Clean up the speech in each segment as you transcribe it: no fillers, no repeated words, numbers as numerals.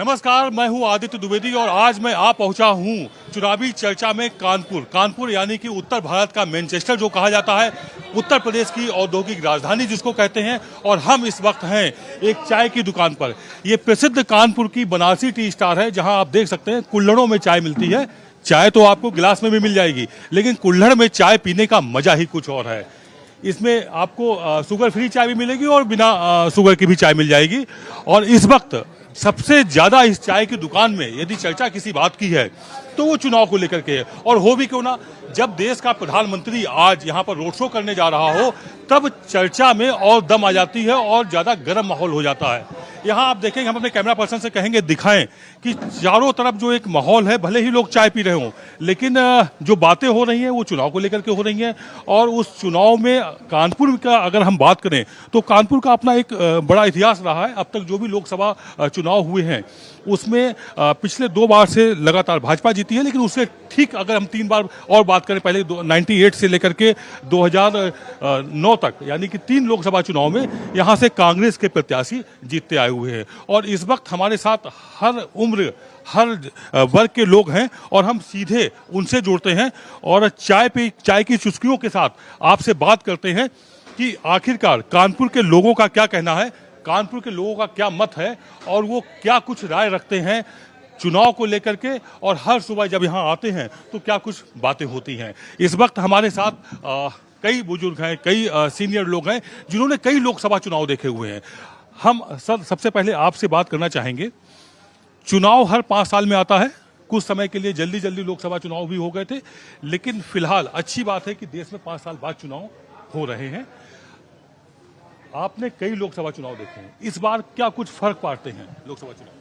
नमस्कार, मैं हूं आदित्य द्विवेदी और आज मैं आ पहुंचा हूं चुनावी चर्चा में कानपुर यानी कि उत्तर भारत का मैनचेस्टर जो कहा जाता है, उत्तर प्रदेश की औद्योगिक राजधानी जिसको कहते हैं। और हम इस वक्त हैं एक चाय की दुकान पर। ये प्रसिद्ध कानपुर की बनारसी टी स्टार है, जहां आप देख सकते हैं कुल्हड़ों में चाय मिलती है। चाय तो आपको गिलास में भी मिल जाएगी, लेकिन कुल्हड़ में चाय पीने का मजा ही कुछ और है। इसमें आपको शुगर फ्री चाय भी मिलेगी और बिना शुगर की भी चाय मिल जाएगी। और इस वक्त सबसे ज्यादा इस चाय की दुकान में यदि चर्चा किसी बात की है तो वो चुनाव को लेकर के है। और हो भी क्यों ना, जब देश का प्रधानमंत्री आज यहाँ पर रोड शो करने जा रहा हो तब चर्चा में और दम आ जाती है और ज्यादा गर्म माहौल हो जाता है। यहाँ आप देखेंगे, हम अपने कैमरा पर्सन से कहेंगे दिखाएं कि चारों तरफ जो एक माहौल है, भले ही लोग चाय पी रहे हों, लेकिन जो बातें हो रही हैं वो चुनाव को लेकर के हो रही हैं। और उस चुनाव में कानपुर का अगर हम बात करें तो कानपुर का अपना एक बड़ा इतिहास रहा है। अब तक जो भी लोकसभा चुनाव हुए हैं उसमें पिछले 2 बार से लगातार भाजपा जीती है, लेकिन उससे ठीक अगर हम 3 बार और बात करें, पहले 98 से लेकर के 2009 तक, यानी कि 3 लोकसभा चुनाव में यहां से कांग्रेस के प्रत्याशी जीतते आए हुए हैं। और इस वक्त हमारे साथ हर उम्र हर वर्ग के लोग हैं और हम सीधे उनसे जुड़ते हैं और चाय की चुस्कियों के साथ आपसे बात करते हैं कि आखिरकार कानपुर के लोगों का क्या कहना है, कानपुर के लोगों का क्या मत है और वो क्या कुछ राय रखते हैं चुनाव को लेकर के। और हर सुबह जब यहाँ आते हैं तो क्या कुछ बातें होती हैं। इस वक्त हमारे साथ कई बुजुर्ग हैं, कई सीनियर लोग हैं जिन्होंने कई लोकसभा चुनाव देखे हुए हैं। हम सर सबसे पहले आपसे बात करना चाहेंगे, चुनाव हर 5 साल में आता है, कुछ समय के लिए जल्दी जल्दी लोकसभा चुनाव भी हो गए थे, लेकिन फिलहाल अच्छी बात है कि देश में 5 साल बाद चुनाव हो रहे हैं। आपने कई लोकसभा चुनाव देखे हैं, इस बार क्या कुछ फर्क पाते हैं लोकसभा चुनाव?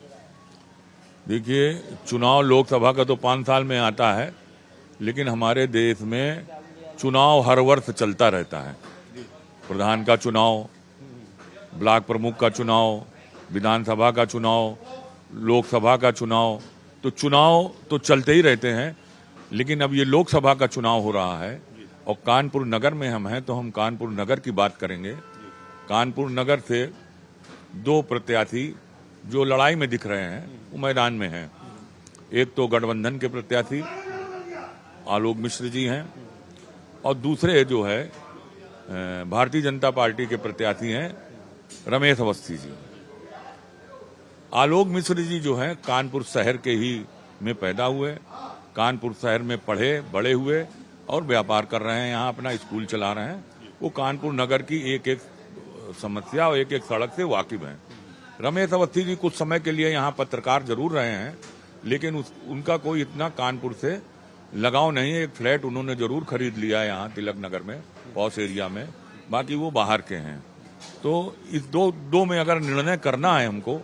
देखिए, चुनाव लोकसभा का तो 5 साल में आता है, लेकिन हमारे देश में चुनाव हर वर्ष चलता रहता है। प्रधान का चुनाव, ब्लॉक प्रमुख का चुनाव, विधानसभा का चुनाव, लोकसभा का चुनाव, तो चुनाव तो चलते ही रहते हैं। लेकिन अब ये लोकसभा का चुनाव हो रहा है और कानपुर नगर में हम हैं, तो हम कानपुर नगर की बात करेंगे। कानपुर नगर से 2 प्रत्याशी जो लड़ाई में दिख रहे हैं वो मैदान में हैं। एक तो गठबंधन के प्रत्याशी आलोक मिश्र जी हैं और दूसरे जो है भारतीय जनता पार्टी के प्रत्याशी हैं रमेश अवस्थी जी। आलोक मिश्र जी जो हैं कानपुर शहर के ही में पैदा हुए, कानपुर शहर में पढ़े बड़े हुए और व्यापार कर रहे हैं, यहाँ अपना स्कूल चला रहे हैं। वो कानपुर नगर की एक एक समस्या और एक एक सड़क से वाकिफ हैं। रमेश अवस्थी जी कुछ समय के लिए यहाँ पत्रकार जरूर रहे हैं, लेकिन उनका कोई इतना कानपुर से लगाव नहीं है। एक फ्लैट उन्होंने जरूर खरीद लिया है यहाँ तिलक नगर में, पॉश एरिया में, बाकी वो बाहर के हैं। तो इस दो में अगर निर्णय करना है हमको,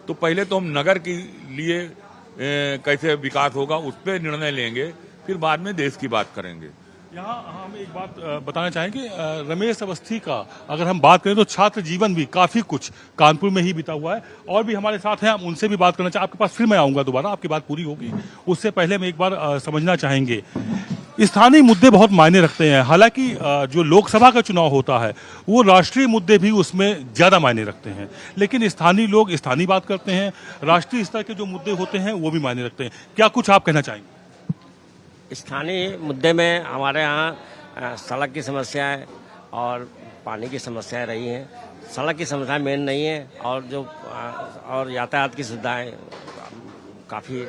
तो पहले तो हम नगर के लिए कैसे विकास होगा उस पर निर्णय लेंगे, फिर बाद में देश की बात करेंगे। यहाँ हम एक बात बताना चाहेंगे, रमेश अवस्थी का अगर हम बात करें तो छात्र जीवन भी काफी कुछ कानपुर में ही बीता हुआ है। और भी हमारे साथ हैं, हम उनसे भी बात करना चाहें। आपके पास फिर मैं आऊंगा दोबारा, आपकी बात पूरी होगी। उससे पहले हम एक बार समझना चाहेंगे, स्थानीय मुद्दे बहुत मायने रखते हैं। हालांकि जो लोकसभा का चुनाव होता है वो राष्ट्रीय मुद्दे भी उसमें ज्यादा मायने रखते हैं, लेकिन स्थानीय लोग स्थानीय बात करते हैं, राष्ट्रीय स्तर के जो मुद्दे होते हैं वो भी मायने रखते हैं। क्या कुछ आप कहना चाहेंगे? स्थानीय मुद्दे में हमारे यहाँ सड़क की समस्याएं और पानी की समस्याएं रही हैं। सड़क की समस्या मेन नहीं है और यातायात की सुविधाएं काफ़ी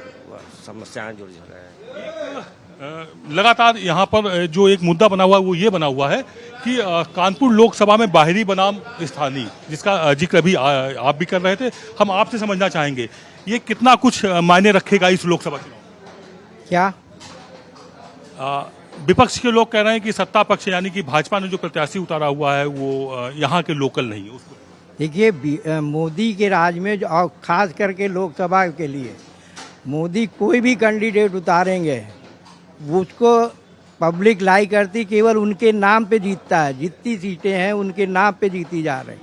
समस्याएं जुड़ी रही हैं। लगातार यहाँ पर जो एक मुद्दा बना हुआ है वो ये बना हुआ है कि कानपुर लोकसभा में बाहरी बनाम स्थानीय, जिसका जिक्र अभी आप भी कर रहे थे। हम आपसे समझना चाहेंगे ये कितना कुछ मायने रखेगा इस लोकसभा चुनाव? क्या विपक्ष के लोग कह रहे हैं कि सत्ता पक्ष यानी कि भाजपा ने जो प्रत्याशी उतारा हुआ है वो यहाँ के लोकल नहीं है। उसको देखिए, मोदी के राज में और खास करके लोकसभा के लिए मोदी कोई भी कैंडिडेट उतारेंगे वो उसको पब्लिक लाई करती, केवल उनके नाम पे जीतता है। जितनी सीटें हैं उनके नाम पे जीती जा रही,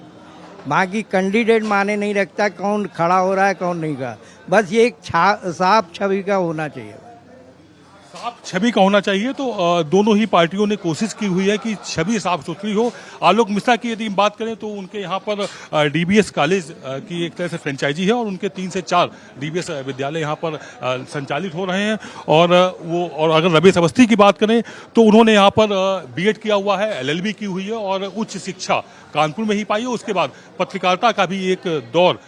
बाकी कैंडिडेट माने नहीं रखता कौन खड़ा हो रहा है कौन नहीं खड़ा। बस ये एक साफ छवि का होना चाहिए। साफ छवि का होना चाहिए, तो दोनों ही पार्टियों ने कोशिश की हुई है कि छवि साफ सुथरी हो। आलोक मिश्रा की यदि हम बात करें तो उनके यहाँ पर डीबीएस कॉलेज की एक तरह से फ्रेंचाइजी है और उनके 3 से 4 डीबीएस विद्यालय यहाँ पर संचालित हो रहे हैं। और अगर रमेश अवस्थी की बात करें तो उन्होंने यहाँ पर बीएड किया हुआ है, एलएलबी की हुई है और उच्च शिक्षा कानपुर में ही पाई है। उसके बाद पत्रकारिता का भी एक दौर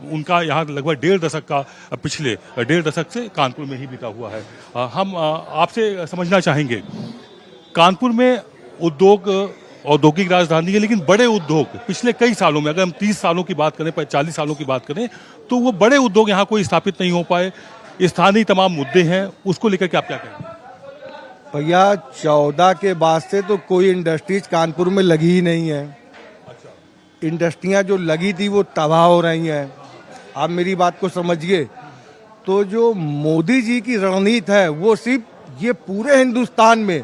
उनका यहाँ लगभग 1.5 दशक का, पिछले 1.5 दशक से कानपुर में ही बीता हुआ है। हम आपसे समझना चाहेंगे, कानपुर में उद्योग, औद्योगिक राजधानी है, लेकिन बड़े उद्योग पिछले कई सालों में, अगर हम 30 सालों की बात करें, 40 सालों की बात करें, तो वो बड़े उद्योग यहाँ कोई स्थापित नहीं हो पाए। स्थानीय तमाम मुद्दे हैं, उसको लेकर के आप क्या कहेंगे? भैया 14 के बाद से तो कोई इंडस्ट्रीज कानपुर में लगी ही नहीं है। इंडस्ट्रियां जो लगी थी वो तबाह हो रही हैं। आप मेरी बात को समझिए। तो जो मोदी जी की रणनीति है वो सिर्फ ये पूरे हिंदुस्तान में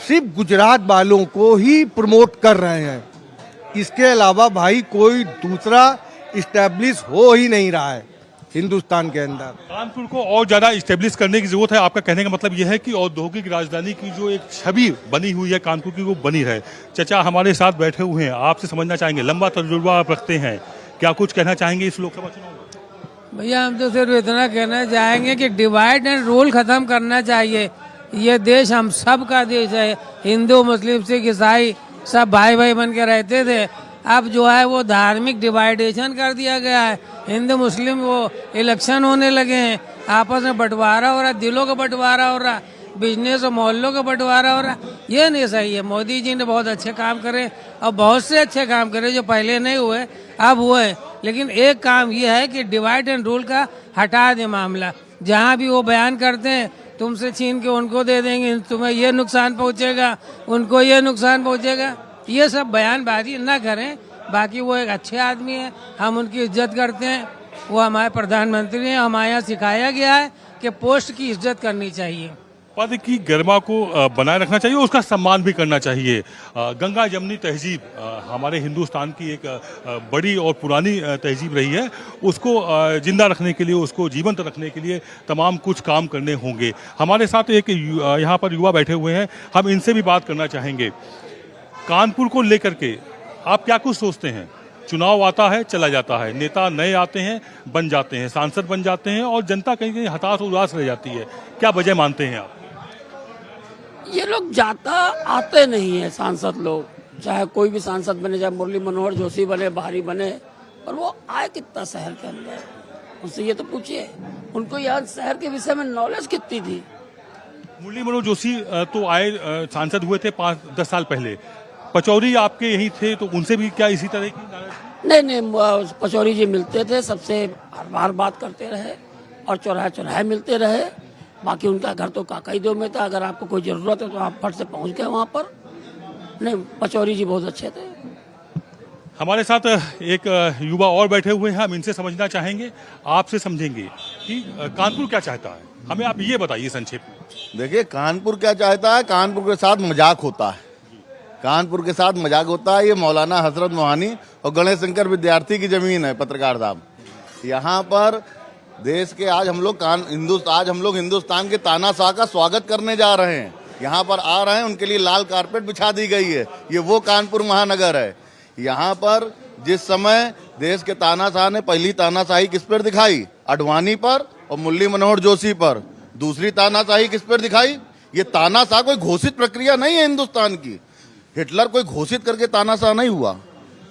सिर्फ गुजरात वालों को ही प्रमोट कर रहे हैं। इसके अलावा भाई कोई दूसरा इस्टेब्लिश हो ही नहीं रहा है हिंदुस्तान के अंदर। कानपुर को और ज्यादा इस्टेब्लिश करने की जरूरत है। आपका कहने का मतलब यह है कि औद्योगिक राजधानी की जो एक छवि बनी हुई है कानपुर की, वो बनी रहे। चचा हमारे साथ बैठे हुए हैं, आपसे समझना चाहेंगे, लंबा तजुर्बा आप रखते हैं, क्या कुछ कहना चाहेंगे इस लोकसभा चुनाव में? भैया हम तो सिर्फ इतना कहना चाहेंगे कि डिवाइड एंड रूल खत्म करना चाहिए। ये देश हम सब का देश है, हिंदू मुस्लिम सिख ईसाई सब भाई भाई बन के रहते थे। अब जो है वो धार्मिक डिवाइडेशन कर दिया गया है। हिंदू मुस्लिम वो इलेक्शन होने लगे हैं, आपस में बंटवारा हो रहा है, दिलों का बंटवारा हो रहा है, बिजनेस और मोहल्लों का बंटवारा हो रहा है। ये नहीं सही है। मोदी जी ने बहुत अच्छे काम करे और बहुत से अच्छे काम करे जो पहले नहीं हुए अब हुए। लेकिन एक काम ये है कि डिवाइड एंड रूल का हटा दे मामला। जहाँ भी वो बयान करते हैं तुमसे छीन के उनको दे देंगे, तुम्हें ये नुकसान पहुँचेगा, उनको ये नुकसान पहुँचेगा, ये सब बयानबाजी ना करें। बाकी वो एक अच्छे आदमी है, हम उनकी इज्जत करते हैं, वो हमारे प्रधानमंत्री हैं। हमारे यहाँ सिखाया गया है कि पोस्ट की इज्जत करनी चाहिए, पद की गरिमा को बनाए रखना चाहिए, उसका सम्मान भी करना चाहिए। गंगा जमनी तहजीब हमारे हिंदुस्तान की एक बड़ी और पुरानी तहजीब रही है। उसको जिंदा रखने के लिए, उसको जीवंत रखने के लिए तमाम कुछ काम करने होंगे। हमारे साथ एक यहाँ पर युवा बैठे हुए हैं, हम इनसे भी बात करना चाहेंगे। कानपुर को लेकर के आप क्या कुछ सोचते हैं? चुनाव आता है, चला जाता है, नेता नए आते हैं, बन जाते हैं, सांसद बन जाते हैं और जनता कहीं कहीं हताश उदास रह जाती है। क्या वजह मानते हैं आप? ये लोग जाता आते नहीं है सांसद लोग, चाहे कोई भी सांसद बने, चाहे मुरली मनोहर जोशी बने, बाहरी बने, और वो आए कितना शहर के अंदर, उनसे ये तो पूछिए, उनको यहाँ शहर के विषय में नॉलेज कितनी थी। मुरली मनोहर जोशी तो आए, सांसद हुए थे 5-10 साल पहले। पचौरी आपके यही थे, तो उनसे भी क्या इसी तरह की? नहीं, पचौरी जी मिलते थे, सबसे हर बार बात करते रहे और चौराहे चौराहे मिलते रहे। बाकी उनका घर तो काकाई दो में था, अगर आपको कोई जरूरत है तो आप फट से पहुंच गए वहाँ पर। नहीं, पचौरी जी बहुत अच्छे थे। हमारे साथ एक युवा और बैठे हुए हैं, हम इनसे समझना चाहेंगे, आपसे समझेंगे कि कानपुर क्या चाहता है। हमें आप ये बताइए संक्षेप में। देखिए, कानपुर क्या चाहता है, कानपुर के साथ मजाक होता है, कानपुर के साथ मजाक होता है। ये मौलाना हजरत मोहानी और गणेश शंकर विद्यार्थी की जमीन है, पत्रकार साहब। यहाँ पर देश के आज हम लोग हिंदुस्तान के तानाशाह का स्वागत करने जा रहे हैं। यहाँ पर आ रहे हैं, उनके लिए लाल कारपेट बिछा दी गई है। ये वो कानपुर महानगर है। यहाँ पर जिस समय देश के तानाशाह ने पहली तानाशाही किस पर दिखाई? अडवाणी पर और मुरली मनोहर जोशी पर। दूसरी तानाशाही किस पर दिखाई? ये तानाशाह कोई घोषित प्रक्रिया नहीं है हिंदुस्तान की। हिटलर कोई घोषित करके तानाशाह नहीं हुआ,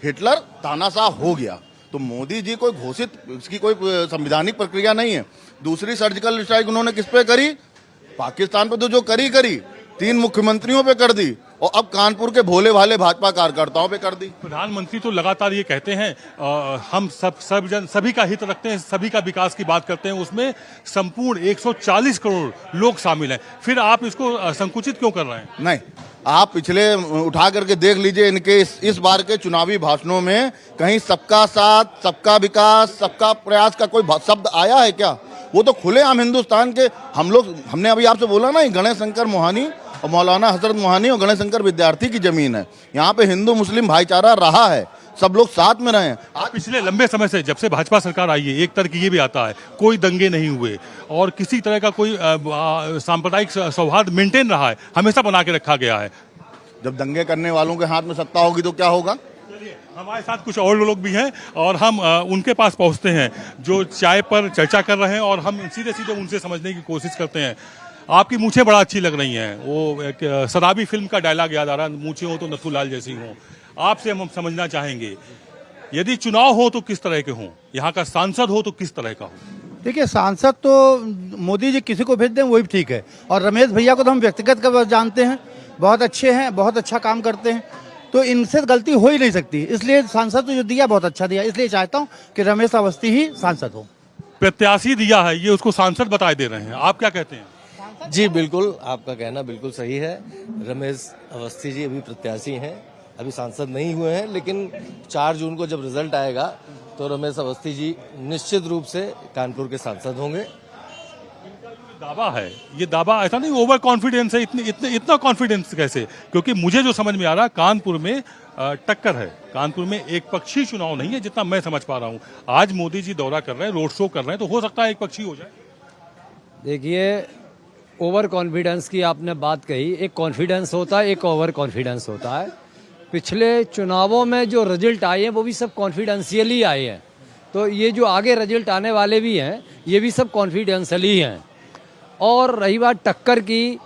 हिटलर तानाशाह हो गया। तो मोदी जी कोई घोषित, इसकी कोई संवैधानिक प्रक्रिया नहीं है। दूसरी सर्जिकल स्ट्राइक उन्होंने किस पे करी? पाकिस्तान पे तो जो करी 3 मुख्यमंत्रियों पे कर दी, और अब कानपुर के भोले भाले भाजपा कार्यकर्ताओं पे कर दी। प्रधानमंत्री तो लगातार ये कहते हैं हम सभी का हित रखते हैं, सभी का विकास की बात करते हैं, उसमें संपूर्ण 140 करोड़ लोग शामिल हैं। फिर आप इसको संकुचित क्यों कर रहे हैं? नहीं, आप पिछले उठा करके देख लीजिए, इनके इस बार के चुनावी भाषणों में कहीं सबका साथ, सबका विकास, सबका प्रयास का कोई शब्द आया है क्या? वो तो खुलेआम हिंदुस्तान के हमने अभी आपसे बोला ना, गणेश शंकर मोहानी और मौलाना हजरत मोहानी और गणेश शंकर विद्यार्थी की जमीन है। यहाँ पे हिंदू मुस्लिम भाईचारा रहा है, सब लोग साथ में रहें। आज पिछले लंबे समय से जब से भाजपा सरकार आई है एक तर्क ये भी आता है कोई दंगे नहीं हुए और किसी तरह का कोई सांप्रदायिक सौहार्द मेंटेन रहा है, हमेशा बना के रखा गया है। जब दंगे करने वालों के हाथ में सत्ता होगी तो क्या होगा? हमारे साथ कुछ और लोग भी हैं और हम उनके पास पहुंचते हैं जो चाय पर चर्चा कर रहे हैं और हम सीधे सीधे उनसे समझने की कोशिश करते हैं। आपकी मूछें बड़ा अच्छी लग रही हैं, वो एक शराबी फिल्म का डायलॉग याद आ रहा है, मूछें हो तो नथुलाल जैसी हों। आपसे हम समझना चाहेंगे यदि चुनाव हो तो किस तरह के हों, यहाँ का सांसद हो तो किस तरह का हो? देखिए, सांसद तो मोदी जी किसी को भेज दें वही ठीक है, और रमेश भैया को तो हम व्यक्तिगत जानते हैं, बहुत अच्छे हैं, बहुत अच्छा काम करते हैं, तो इनसे गलती हो ही नहीं सकती। इसलिए सांसद तो जो दिया बहुत अच्छा दिया, इसलिए चाहता हूँ कि रमेश अवस्थी ही सांसद हो। प्रत्याशी दिया है ये उसको सांसद बताए दे रहे हैं, आप क्या कहते हैं? जी बिल्कुल, आपका कहना बिल्कुल सही है। रमेश अवस्थी जी अभी प्रत्याशी हैं, अभी सांसद नहीं हुए हैं, लेकिन 4 जून को जब रिजल्ट आएगा तो रमेश अवस्थी जी निश्चित रूप से कानपुर के सांसद होंगे। दावा है ये, दावा ऐसा नहीं ओवर कॉन्फिडेंस है, इतना कॉन्फिडेंस कैसे? क्योंकि मुझे जो समझ में आ रहा है कानपुर में टक्कर है, कानपुर में एक पक्षी चुनाव नहीं है जितना मैं समझ पा रहा हूँ। आज मोदी जी दौरा कर रहे हैं, रोड शो कर रहे हैं, तो हो सकता है एक पक्षी हो जाए। देखिए, ओवर कॉन्फिडेंस की आपने बात कही, एक कॉन्फिडेंस होता है, एक ओवर कॉन्फिडेंस होता है। पिछले चुनावों में जो रिजल्ट आए हैं वो भी सब कॉन्फिडेंशियल ही आए हैं, तो ये जो आगे रिजल्ट आने वाले भी हैं ये भी सब कॉन्फिडेंशियल ही हैं। और रही बात टक्कर की,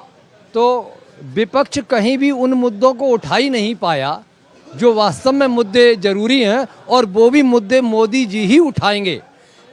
तो विपक्ष कहीं भी उन मुद्दों को उठा ही नहीं पाया जो वास्तव में मुद्दे जरूरी हैं, और वो भी मुद्दे मोदी जी ही उठाएंगे,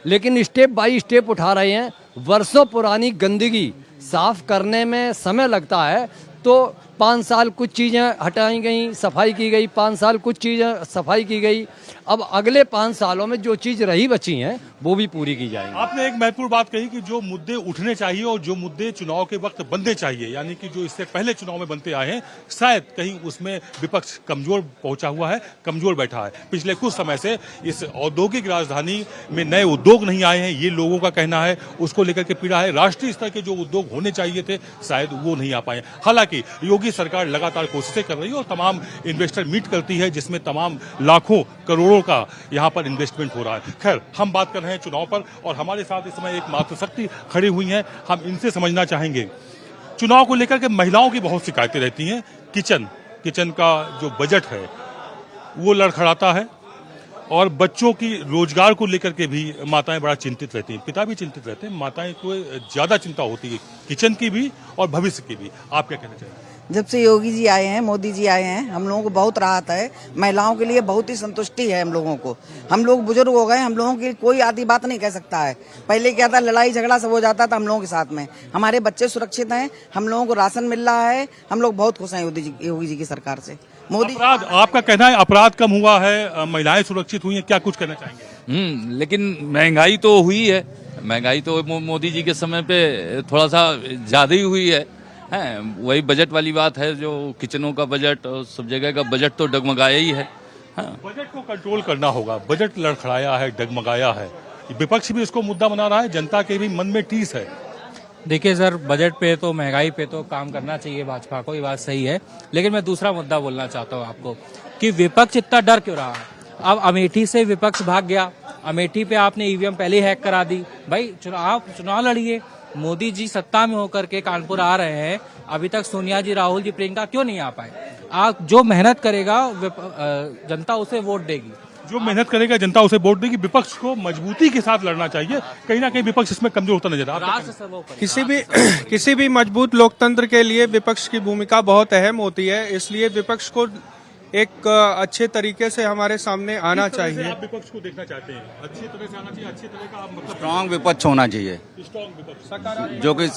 लेकिन स्टेप बाय स्टेप उठा रहे हैं। वर्षों पुरानी गंदगी साफ करने में समय लगता है, तो 5 साल कुछ चीज़ें हटाई गई, सफाई की गई, 5 साल कुछ चीज़ें सफाई की गई, अब अगले 5 सालों में जो चीज़ रही बची हैं वो भी पूरी की जाएंगी। आपने एक महत्वपूर्ण बात कही कि जो मुद्दे उठने चाहिए और जो मुद्दे चुनाव के वक्त बनने चाहिए, यानी कि जो इससे पहले चुनाव में बनते आए हैं, शायद कहीं उसमें विपक्ष कमजोर पहुंचा हुआ है, कमजोर बैठा है। पिछले कुछ समय से इस औद्योगिक राजधानी में नए उद्योग नहीं आए हैं, ये लोगों का कहना है, उसको लेकर के पीड़ा है। राष्ट्रीय स्तर के जो उद्योग होने चाहिए थे शायद वो नहीं आ पाए। हालांकि योगी सरकार लगातार कोशिशें कर रही है और तमाम इन्वेस्टर मीट करती है जिसमें तमाम लाखों करोड़ों का यहाँ पर इन्वेस्टमेंट हो रहा है। खैर, हम बात कर रहे हैं चुनाव पर और हमारे साथ इस समय एक मातृशक्ति खड़ी हुई हैं, हम इनसे समझना चाहेंगे। चुनाव को लेकर के महिलाओं की बहुत शिकायतें रहती हैं, किचन का जो बजट है वो लड़खड़ाता है और बच्चों की रोजगार को लेकर के भी माताएं बड़ा चिंतित रहती हैं, पिता भी चिंतित रहते हैं, माताएं को ज्यादा चिंता होती है किचन की भी और भविष्य की भी। आप क्या कहना चाहेंगे? जब से योगी जी आए हैं, मोदी जी आए हैं, हम लोगों को बहुत राहत है, महिलाओं के लिए बहुत ही संतुष्टि है। हम लोगों को, हम लोग बुजुर्ग हो गए, हम लोगों की कोई आधी बात नहीं कह सकता है। पहले क्या था, लड़ाई झगड़ा सब हो जाता था हम लोगों के साथ में। हमारे बच्चे सुरक्षित हैं, हम लोगों को राशन मिल रहा है, हम लोग बहुत खुश हैं योगी जी की सरकार से। मोदी अपराध, आपका कहना है अपराध कम हुआ है, महिलाएं सुरक्षित हुई हैं, क्या कुछ कहना चाहेंगे? लेकिन महंगाई तो हुई है, महंगाई तो मोदी जी के समय पे थोड़ा सा ज्यादा ही हुई है। वही बजट वाली बात है, जो किचनों का बजट और सब जगह का बजट तो डगमगाया ही है। बजट को कंट्रोल करना होगा, बजट लड़खड़ाया है, डगमगाया है, विपक्ष भी इसको मुद्दा बना रहा है, जनता के भी मन में टीस है। देखिए सर, बजट पे तो महंगाई पे तो काम करना चाहिए भाजपा को, ये बात सही है, लेकिन मैं दूसरा मुद्दा बोलना चाहता हूँ आपको कि विपक्ष इतना डर क्यों रहा है। अब अमेठी से विपक्ष भाग गया, अमेठी पे आपने ईवीएम पहले हैक करा दी। भाई चुनाव लड़िए, मोदी जी सत्ता में होकर के कानपुर आ रहे हैं, अभी तक सोनिया जी, राहुल जी, प्रियंका क्यों नहीं आ पाए? आप जो मेहनत करेगा जनता उसे वोट देगी, जो मेहनत करेगा जनता उसे वोट देगी। विपक्ष को मजबूती के साथ लड़ना चाहिए, कहीं ना कहीं विपक्ष इसमें कमजोर होता नजर आ रहा है। किसी भी मजबूत लोकतंत्र के लिए विपक्ष की भूमिका बहुत अहम होती है, इसलिए विपक्ष को एक अच्छे तरीके से हमारे सामने आना चाहिए। आप विपक्ष को देखना चाहते हैं अच्छी तरह से आना चाहिए, अच्छी तरह का मतलब स्ट्रांग विपक्ष होना चाहिए, स्ट्रांग विपक्ष जो कि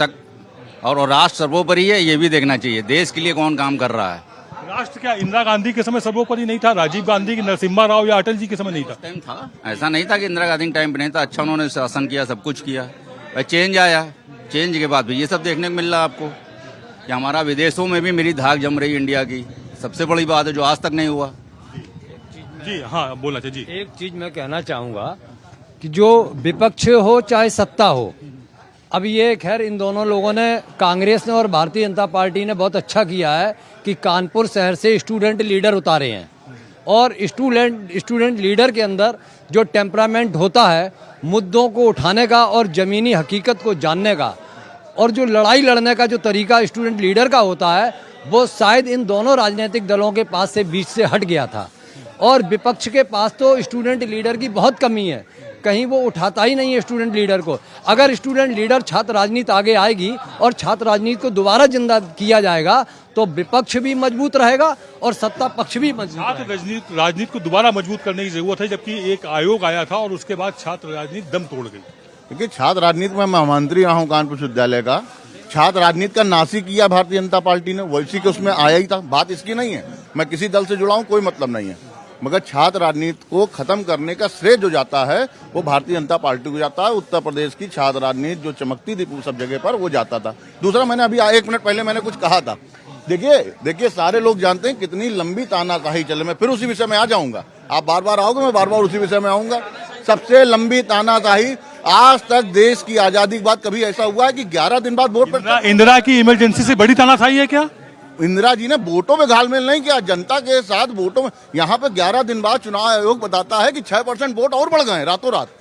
और राष्ट्र सर्वोपरि है, ये भी देखना चाहिए देश के लिए कौन काम कर रहा है। राष्ट्र क्या इंदिरा गांधी के समय सर्वोपरि नहीं था? राजीव गांधी की, नरसिम्हा राव या अटल जी के समय नहीं था? टाइम था, ऐसा नहीं था कि इंदिरा गांधी के टाइम पे नहीं था। अच्छा उन्होंने शासन किया, सब कुछ किया, चेंज आया, चेंज के बाद भी ये सब देखने को मिल रहा है आपको कि हमारा विदेशों में भी मेरी धाक जम रही इंडिया की। सबसे बड़ी बात है जो आज तक नहीं हुआ। जी हाँ, बोलना चाहिए जी। एक चीज मैं कहना चाहूंगा कि जो विपक्ष हो चाहे सत्ता हो, अब ये खैर इन दोनों लोगों ने, कांग्रेस ने और भारतीय जनता पार्टी ने बहुत अच्छा किया है कि कानपुर शहर से स्टूडेंट लीडर उतारे हैं और स्टूडेंट लीडर के अंदर जो टेम्परामेंट होता है मुद्दों को उठाने का और ज़मीनी हकीकत को जानने का, और जो लड़ाई लड़ने का जो तरीका स्टूडेंट लीडर का होता है, वो शायद इन दोनों राजनीतिक दलों के पास से बीच से हट गया था। और विपक्ष के पास तो स्टूडेंट लीडर की बहुत कमी है, कहीं वो उठाता ही नहीं है स्टूडेंट लीडर को। अगर स्टूडेंट लीडर छात्र राजनीति आगे आएगी और छात्र राजनीति को दोबारा जिंदा किया जाएगा तो विपक्ष भी मजबूत रहेगा और सत्ता पक्ष भी मजबूत छात्र राजनीति को दोबारा मजबूत करने की जरूरत है, जबकि एक आयोग आया था और उसके बाद छात्र राजनीति दम तोड़ गई। क्योंकि छात्र राजनीति में मैं महामंत्री रहा हूँ कानपुर विश्वविद्यालय का, छात्र राजनीति का नाश ही किया भारतीय जनता पार्टी ने, वैसी के उसमें आया ही था। बात इसकी नहीं है मैं किसी दल से जुड़ा हूँ, कोई मतलब नहीं है, मगर छात्र राजनीति को खत्म करने का श्रेय जो जाता है वो भारतीय जनता पार्टी को जाता है। उत्तर प्रदेश की छात्र राजनीति जो चमकती थी सब जगह पर वो जाता था। दूसरा, मैंने अभी 1 मिनट पहले मैंने कुछ कहा था, देखिए सारे लोग जानते हैं कितनी लंबी तानाशाही चले। मैं फिर उसी विषय में आ जाऊंगा, आप बार बार आओगे मैं बार बार उसी विषय में आऊंगा। सबसे लंबी तानाशाही आज तक देश की आजादी के बाद कभी ऐसा हुआ है कि 11 दिन बाद वोट पर। इंदिरा की इमरजेंसी से बड़ी तानाशाही है क्या? इंदिरा जी ने वोटों में घालमेल नहीं किया, जनता के साथ वोटों में। यहाँ पे 11 दिन बाद चुनाव आयोग बताता है कि 6% वोट और बढ़ गए रातों रात।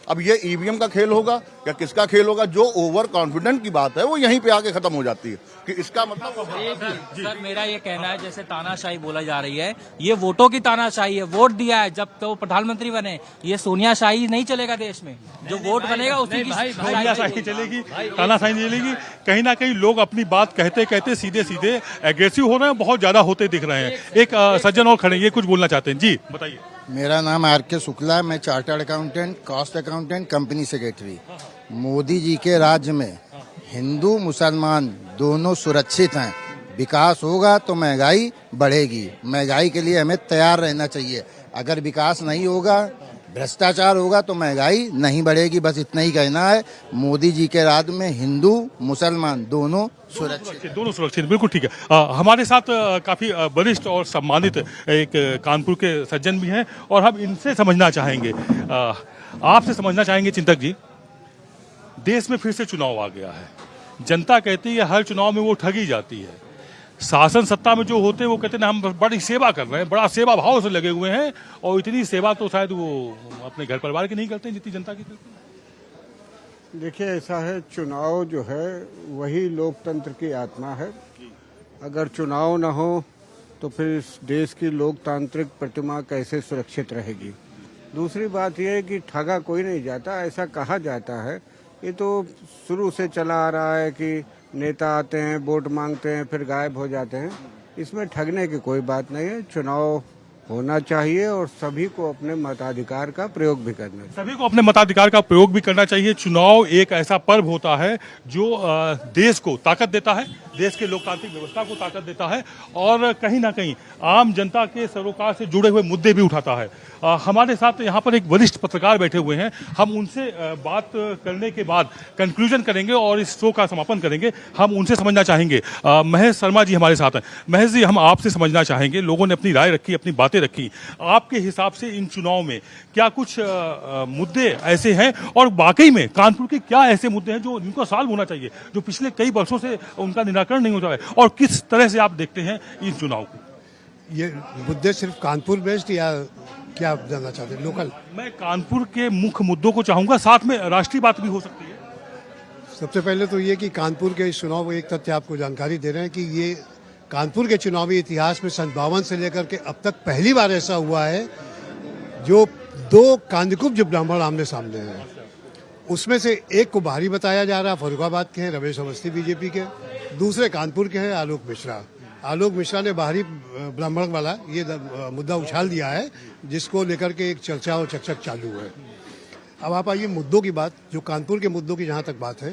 अब ये ईवीएम का खेल होगा या किसका खेल होगा? जो ओवर कॉन्फिडेंट की बात है वो यहीं पे आके खत्म हो जाती है कि इसका मतलब। सर मेरा ये कहना है, जैसे तानाशाही बोला जा रही है, ये वोटों की तानाशाही है। वोट दिया है जब तो प्रधानमंत्री बने, ये सोनिया शाही नहीं चलेगा देश में। जो वोट बनेगा उसी की तानाशाही चलेगी, तानाशाही नहीं चलेगी। कहीं ना कहीं लोग अपनी बात कहते कहते सीधे सीधे एग्रेसिव हो रहे हैं, बहुत ज्यादा होते दिख रहे हैं। एक सज्जन और खड़े, ये कुछ बोलना चाहते हैं, जी बताइए। मेरा नाम RK शुक्ला है, मैं chartered accountant, cost accountant, company secretary. Modi ji के राज्य में हिंदू मुसलमान दोनों सुरक्षित हैं। विकास होगा तो महंगाई बढ़ेगी, महंगाई के लिए हमें तैयार रहना चाहिए। अगर विकास नहीं होगा, भ्रष्टाचार होगा तो महंगाई नहीं बढ़ेगी। बस इतना ही कहना है। मोदी जी के राज्य में हिंदू मुसलमान दोनों सुरक्षित, बिल्कुल ठीक है। हमारे साथ काफी वरिष्ठ और सम्मानित एक कानपुर के सज्जन भी हैं और हम इनसे समझना चाहेंगे, आपसे समझना चाहेंगे चिंतक जी। देश में फिर से चुनाव आ गया है, जनता कहती है हर चुनाव में वो ठगी जाती है। शासन सत्ता में जो होते हैं वो कहते हैं हम बड़ी सेवा कर रहे हैं, बड़ा सेवा भाव से लगे हुए हैं, और इतनी सेवा तो शायद वो अपने घर परिवार की नहीं करते जितनी जनता की करते हैं। देखिए ऐसा है, चुनाव जो है वही लोकतंत्र की आत्मा है। अगर चुनाव न हो तो फिर इस देश की लोकतांत्रिक प्रतिमा कैसे सुरक्षित रहेगी। दूसरी बात यह है कि ठगा कोई नहीं जाता, ऐसा कहा जाता है। ये तो शुरू से चला आ रहा है कि नेता आते हैं, वोट मांगते हैं, फिर गायब हो जाते हैं। इसमें ठगने की कोई बात नहीं है। चुनाव होना चाहिए और सभी को अपने मताधिकार का प्रयोग भी करना चाहिए। सभी को अपने मताधिकार का प्रयोग भी करना चाहिए। चुनाव एक ऐसा पर्व होता है जो देश को ताकत देता है, देश के लोकतांत्रिक व्यवस्था को ताकत देता है और कहीं ना कहीं आम जनता के सरोकार से जुड़े हुए मुद्दे भी उठाता है। हमारे साथ यहाँ पर एक वरिष्ठ पत्रकार बैठे हुए हैं, हम उनसे बात करने के बाद कंक्लूजन करेंगे और इस शो का समापन करेंगे। हम उनसे समझना चाहेंगे, महेश शर्मा जी हमारे साथ हैं। महेश जी, हम आपसे समझना चाहेंगे, लोगों ने अपनी राय रखी, अपनी बातें रखी, आपके हिसाब से इन चुनाव में क्या कुछ मुद्दे ऐसे हैं और वाकई में कानपुर के क्या ऐसे मुद्दे हैं जो इनको सॉल्व होना चाहिए, जो पिछले कई वर्षों से उनका निराकरण नहीं होता है, और किस तरह से आप देखते हैं इस चुनाव को? ये मुद्दे सिर्फ कानपुर बेस्ड या क्या आप जानना चाहते हैं? लोकल, मैं कानपुर के मुख्य मुद्दों को चाहूंगा, साथ में राष्ट्रीय बात भी हो सकती है। सबसे पहले तो ये कि कानपुर के इस चुनाव में एक तथ्य आपको जानकारी दे रहे हैं कि ये कानपुर के चुनावी इतिहास में 52 से लेकर के अब तक पहली बार ऐसा हुआ है जो 2 कांदकुब्ज ब्राह्मण आमने सामने हैं। उसमें से एक को बाहरी बताया जा रहा, फर्रुखाबाद के हैं रमेश अवस्थी बीजेपी के, दूसरे कानपुर के हैं आलोक मिश्रा। आलोक मिश्रा ने बाहरी ब्राह्मण वाला ये मुद्दा उछाल दिया है, जिसको लेकर के एक चर्चा और चकचक चालू है। अब आप आइए मुद्दों की बात, जो कानपुर के मुद्दों की जहाँ तक बात है,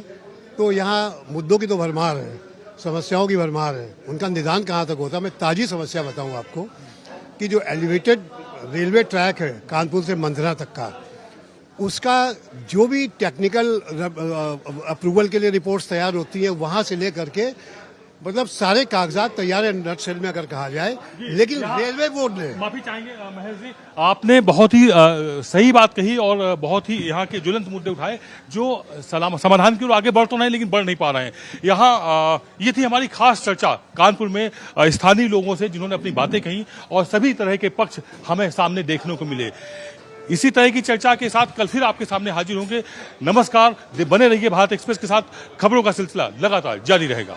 तो यहाँ मुद्दों की तो भरमार है, समस्याओं की भरमार है, उनका निदान कहाँ तक होता है। मैं ताजी समस्या बताऊँ आपको कि जो एलिवेटेड रेलवे ट्रैक है कानपुर से मंदरा तक का, उसका जो भी टेक्निकल अप्रूवल के लिए रिपोर्ट्स तैयार होती हैं, वहाँ से लेकर के मतलब सारे कागजात तैयार है नटशेल में अगर कहा जाए, लेकिन रेलवे बोर्ड ने माफी चाहेंगे महेश जी, आपने बहुत ही सही बात कही और बहुत ही यहाँ के ज्वलंत मुद्दे उठाए जो समाधान की ओर आगे बढ़ तो नहीं लेकिन बढ़ नहीं पा रहे हैं। यहाँ ये थी हमारी खास चर्चा कानपुर में स्थानीय लोगों से जिन्होंने अपनी बातें कही और सभी तरह के पक्ष हमें सामने देखने को मिले। इसी तरह की चर्चा के साथ कल फिर आपके सामने हाजिर होंगे। नमस्कार, बने रहिए भारत एक्सप्रेस के साथ। खबरों का सिलसिला लगातार जारी रहेगा।